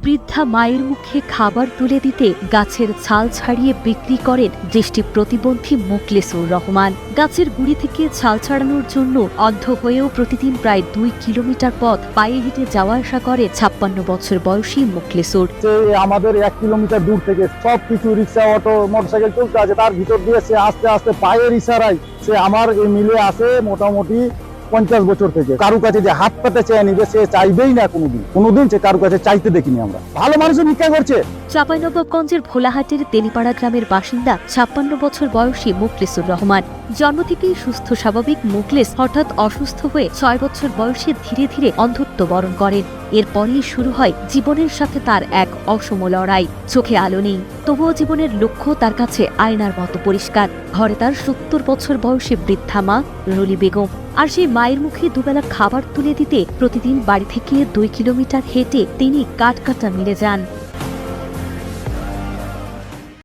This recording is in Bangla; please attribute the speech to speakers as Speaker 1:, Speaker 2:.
Speaker 1: বৃদ্ধা মায়ের মুখে খাবার তুলে দিতে গাছের ছাল ছাড়িয়ে বিক্রি করেন দৃষ্টি প্রতিবন্ধী মোখলেসুর রহমান। গাছের গুড়ি থেকে ছাল ছাড়ানোর জন্য অন্ধ হয়েও প্রতিদিন প্রায় 2 কিলোমিটার পথ পায়ে হেঁটে যাওয়া আসা করে 56 বছর বয়সী মোখলেসুর।
Speaker 2: আমাদের 1 কিলোমিটার দূর থেকে সবকিছু রিক্সা, অটো, মোটরসাইকেল চলতে আছে, তার ভিতর দিয়ে সে আস্তে আস্তে পায়ের ইশারায় সে আমার এই মিলে আসে মোটামুটি 50 বছর থেকে। কারু কাছে যে হাত পাতে চেয়ে নিবে সে চাইবেই না কোনোদিন সে কারু কাছে চাইতে দেখিনি আমরা। ভালো মানুষের ভিক্ষা করছে।
Speaker 1: চাঁপাইনবাবগঞ্জের ভোলাহাটের তেলিপাড়া গ্রামের বাসিন্দা 56 বছর বয়সী মোখলেসুর রহমান। জন্ম থেকেই সুস্থ স্বাভাবিক মোখলেস হঠাৎ অসুস্থ হয়ে 6 বছর বয়সে ধীরে ধীরে অন্ধত্ব বরণ করেন। এরপরেই শুরু হয় জীবনের সাথে তার এক অসম লড়াই। চোখে আলো নেই, তবুও জীবনের লক্ষ্য তার কাছে আয়নার মতো পরিষ্কার। ঘরে তার 70 বছর বয়সী বৃদ্ধা মা রুলি বেগম, আর সেই মায়ের মুখে দুবেলা খাবার তুলে দিতে প্রতিদিন বাড়ি থেকে 2 কিলোমিটার হেঁটে তিনি কাঠকাটা মিলে যান।